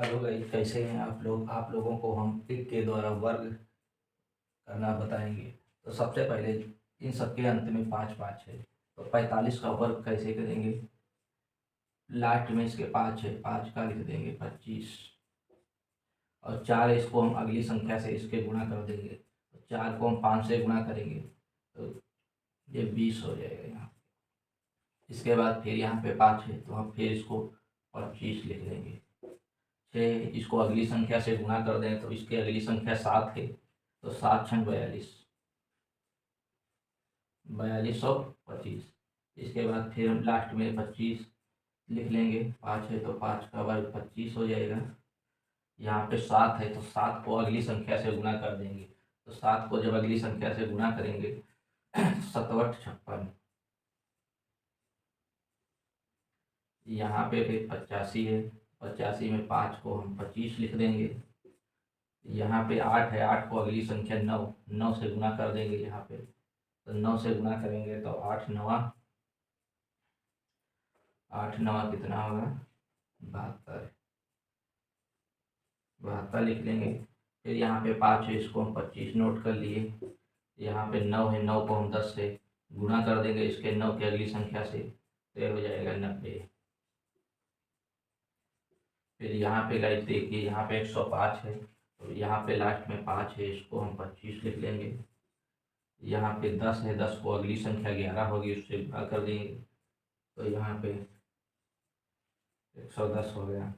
Hello guys, कैसे हैं आप लोग। आप लोगों को हम पिक के द्वारा वर्ग करना बताएंगे। तो सबसे पहले इन सबके अंत में पाँच पाँच है, तो 45 का वर्ग कैसे करेंगे। लास्ट में इसके पाँच है, पाँच का लिख देंगे 25, और चार इसको हम अगली संख्या से इसके गुणा कर देंगे। तो चार को हम 5 से गुणा करेंगे तो ये 20 हो जाएगा यहाँ। इसके बाद फिर यहाँ पे पाँच है तो हम फिर इसको 25 लिख लेंगे। छः इसको अगली संख्या से गुणा कर दें तो इसकी अगली संख्या 7 है, तो 7 × 42, 4225। इसके बाद फिर हम लास्ट में 25 लिख लेंगे। पाँच है तो पाँच का वर्ग 25 हो जाएगा। यहाँ पे 7 है तो 7 को अगली संख्या से गुणा कर देंगे। तो 7 को जब अगली संख्या से गुणा करेंगे 7×8 = 56। यहाँ पे फिर 85 है, 85 में 5 को हम 25 लिख देंगे। यहाँ पे 8 है, 8 को अगली संख्या 9, 9 से गुणा कर देंगे। यहाँ पे तो 9 से गुणा करेंगे तो 8×9 कितना होगा, 72, 72 लिख लेंगे। फिर यहाँ पे 5 है, इसको हम 25 नोट कर लिए। यहाँ पे 9 है, 9 को हम 10 से गुणा कर देंगे इसके 9 की अगली संख्या से, तो ये हो जाएगा 90। फिर यहाँ पे गाइस देखिए, यहाँ पे 105 है, तो यहाँ पे लास्ट में 5 है, इसको हम 25 लिख लेंगे। यहाँ पे 10 है, 10 को अगली संख्या 11 होगी, उससे गुणा कर देंगे, तो यहाँ पे 110 हो गया।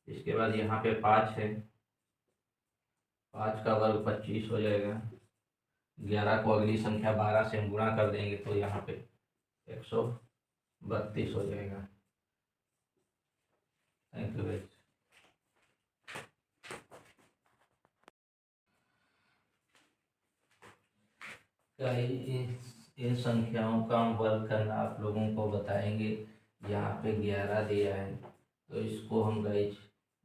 इसके बाद यहाँ पे 5 है, 5 का वर्ग 25 हो जाएगा। 11 को अगली संख्या 12 से हम गुणा कर देंगे, तो यहाँ पे 132 हो जाएगा। Thank you guys. इन संख्याओं का हम वर्ग करना आप लोगों को बताएंगे। यहाँ पे 11 दिया है, तो इसको हम गाइस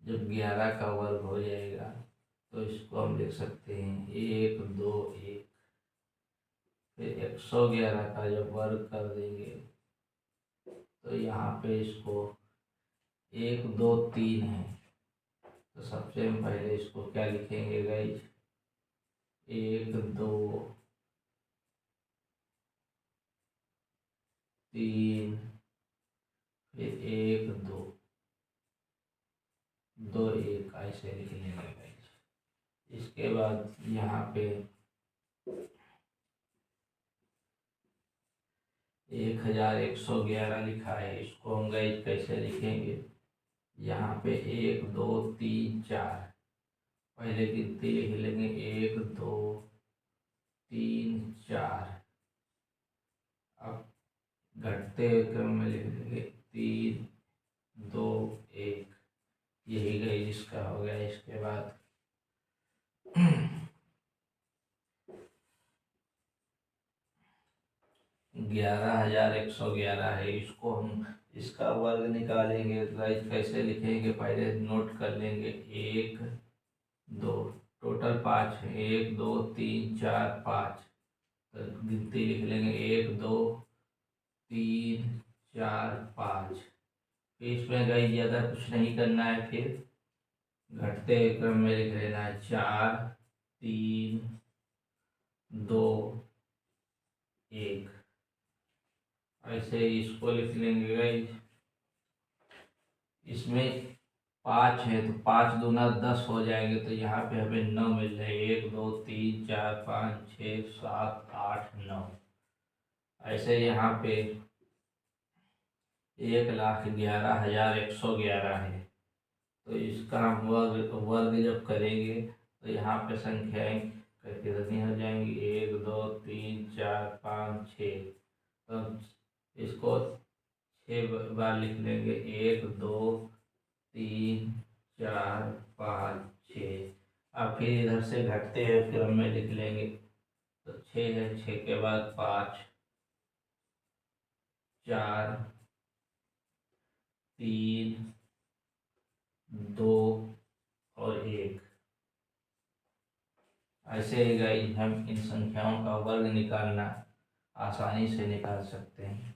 जब 11 का वर्ग हो जाएगा तो इसको हम लिख सकते हैं 1 2 1। फिर 111 का जब वर्ग कर देंगे तो यहाँ पे इसको 1 2 3 है, तो सबसे पहले इसको क्या लिखेंगे गाइस, 1 2 3, फिर 1 2 2 1 ऐसे लिख लेंगे गाइस। इसके बाद यहाँ पे 1111 लिखा है, इसको हम गाइस कैसे लिखेंगे। यहाँ पे 1 2 3 4 पहले गिनती लिख लेंगे, 1 2 3 4। अब घटते हुए क्रम में लिख लेंगे 3 2 1। यही गई इसका हो गया। इसके बाद 11,111 है, इसको हम इसका वर्ग निकालेंगे। तो गाइस कैसे लिखेंगे, पहले नोट कर लेंगे, 1 2, टोटल 5 है, 1 2 3 4 5। तो गिनती लिख लेंगे, 1 2 3 4 5। फिर इसमें गाइस ज़्यादा कुछ नहीं करना है, फिर घटते हुए क्रम में लिख लेना है, 4 3 2 1। ऐसे ही इसको लिख लेंगे गाइस। इसमें 5 है तो 5 दूना 10 हो जाएंगे, तो यहाँ पे हमें 9 मिल रहे, 1 2 3 4 5 6 7 8 9। ऐसे यहाँ पे 1,11,111 है, तो इसका हम वर्ग वर्ग जब करेंगे तो यहाँ पे संख्याएं कितनी हो जाएंगी, 1 2 3 4 5 6। तो इसको 6 बार लिख लेंगे, 1 2 3 4 5 6। अब फिर इधर से घटते हुए क्रम में लिख लेंगे, तो 6 है, 6 के बाद 5 4 3 2 और 1। ऐसे ही गाइस हम इन संख्याओं का वर्ग निकालना आसानी से निकाल सकते हैं।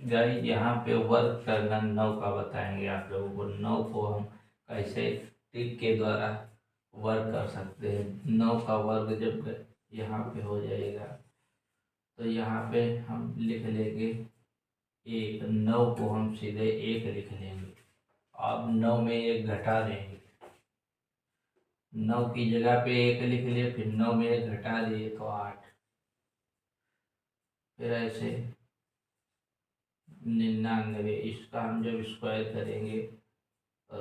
गाइस यहाँ पे वर्क करना 9 का बताएंगे आप लोगों को। 9 को हम कैसे टिक के द्वारा वर्क कर सकते हैं। 9 का वर्ग जब यहाँ पे हो जाएगा तो यहाँ पे हम लिख लेंगे 1। 9 को हम सीधे 1 लिख लेंगे। अब 9 में 1 घटा देंगे। 9 की जगह पे 1 लिख लिए, फिर 9 में 1 घटा दिए तो 8। फिर ऐसे 99। इसका हम जब स्क्वायर करेंगे तो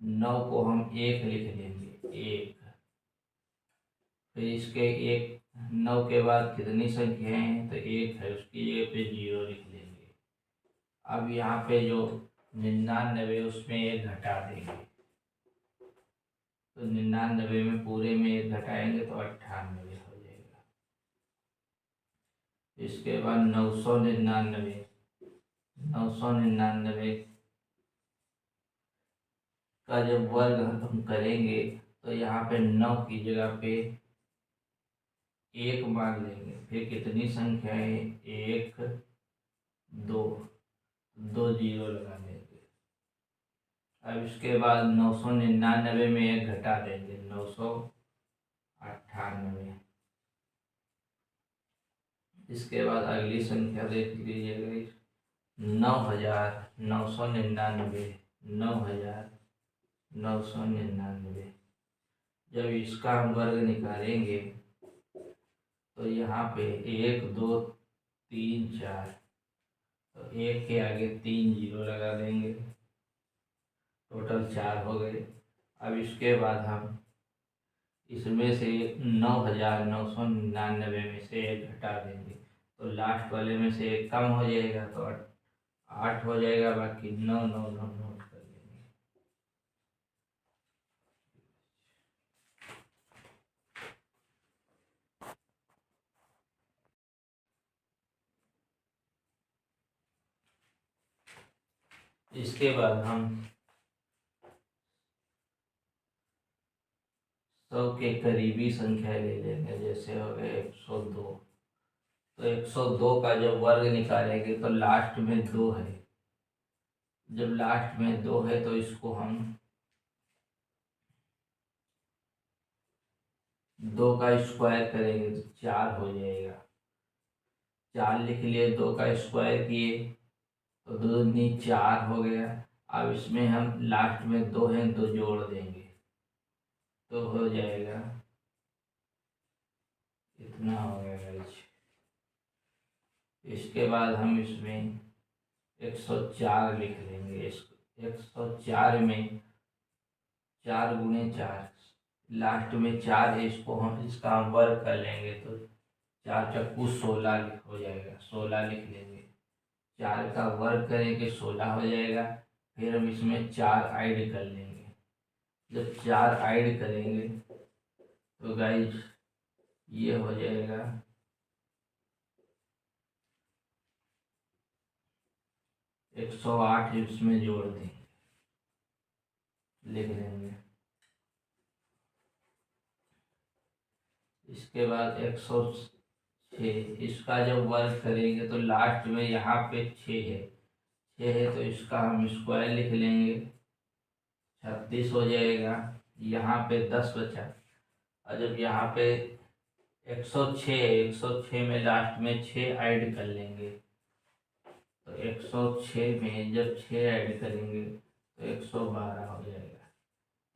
9 को हम 1 लिख लेंगे, 1। फिर इसके 9 के बाद कितनी संख्याएं हैं तो 1 है, उसकी जगह पे 0 लिख लेंगे। अब यहाँ पे जो 99 उसमें 1 घटा देंगे, तो 99 में पूरे में 1 घटाएंगे तो 98 हो जाएगा। इसके बाद 999। 999 का जब वर्ग हम करेंगे तो यहाँ पे 9 की जगह पे 1 मान लेंगे। फिर कितनी संख्या है, 1 2 2 0 लगा देंगे। अब इसके बाद 999 में 1 घटा देंगे, 998। इसके बाद अगली संख्या देख लीजिएगा, 9999। 9999। जब इसका हम वर्ग निकालेंगे तो यहाँ पे 1 2 3 4, तो 1 के आगे 3 0 लगा देंगे, टोटल 4 हो गए। अब इसके बाद हम इसमें से 9999 में से 1 घटा देंगे, तो लास्ट वाले में से 1 कम हो जाएगा तो 8 हो जाएगा, बाकी 9 9 9 नोट कर लेंगे। इसके बाद हम 100 के करीबी संख्या ले लेंगे, जैसे हो गए 102। तो 102 का जब वर्ग निकालेंगे तो लास्ट में 2 है। जब लास्ट में 2 है तो इसको हम 2 का स्क्वायर करेंगे तो 4 हो जाएगा। 4 लिख लिए, 2 का स्क्वायर किए तो 2 दूनी 4 हो गया। अब इसमें हम लास्ट में 2 है, 2 जोड़ देंगे तो हो जाएगा, इतना हो गया गाइस। इसके बाद हम इसमें 104 लिख लेंगे। 104 में 4 गुणे 4, लास्ट में 4 है, इसको हम इसका हम वर्ग कर लेंगे तो 4 चक्कू 16 हो जाएगा, 16 लिख लेंगे। 4 का वर्ग करेंगे 16 हो जाएगा। फिर हम इसमें 4 ऐड कर लेंगे। जब 4 ऐड करेंगे तो गाइस ये हो जाएगा 108, इसमें जोड़ देंगे, लिख लेंगे। इसके बाद 106, इसका जब वर्ग करेंगे तो लास्ट में यहाँ पे 6 है। 6 है तो इसका हम स्क्वायर लिख लेंगे, 36 हो जाएगा। यहाँ पे 10 बचा, और जब यहाँ पे 106 है, 106 में लास्ट में 6 ऐड कर लेंगे, तो 106 में जब 6 ऐड करेंगे तो 112 हो जाएगा।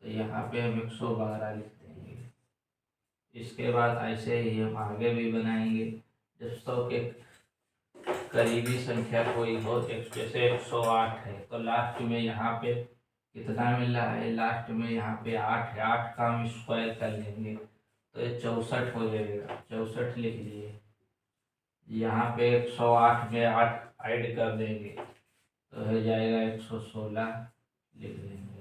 तो यहाँ पे हम 112 लिख देंगे। इसके बाद ऐसे ही हम आगे भी बनाएंगे। जब 100 के करीबी संख्या कोई हो, जैसे 108 है तो लास्ट में यहाँ पे कितना मिल रहा है, लास्ट में यहाँ पे 8 है, 8 का हम स्क्वायर कर लेंगे तो ये 64 हो जाएगा, 64 लिख लिए। यहाँ पे 108 में 8 ऐड कर देंगे तो हो जाएगा 116 लिख लेंगे।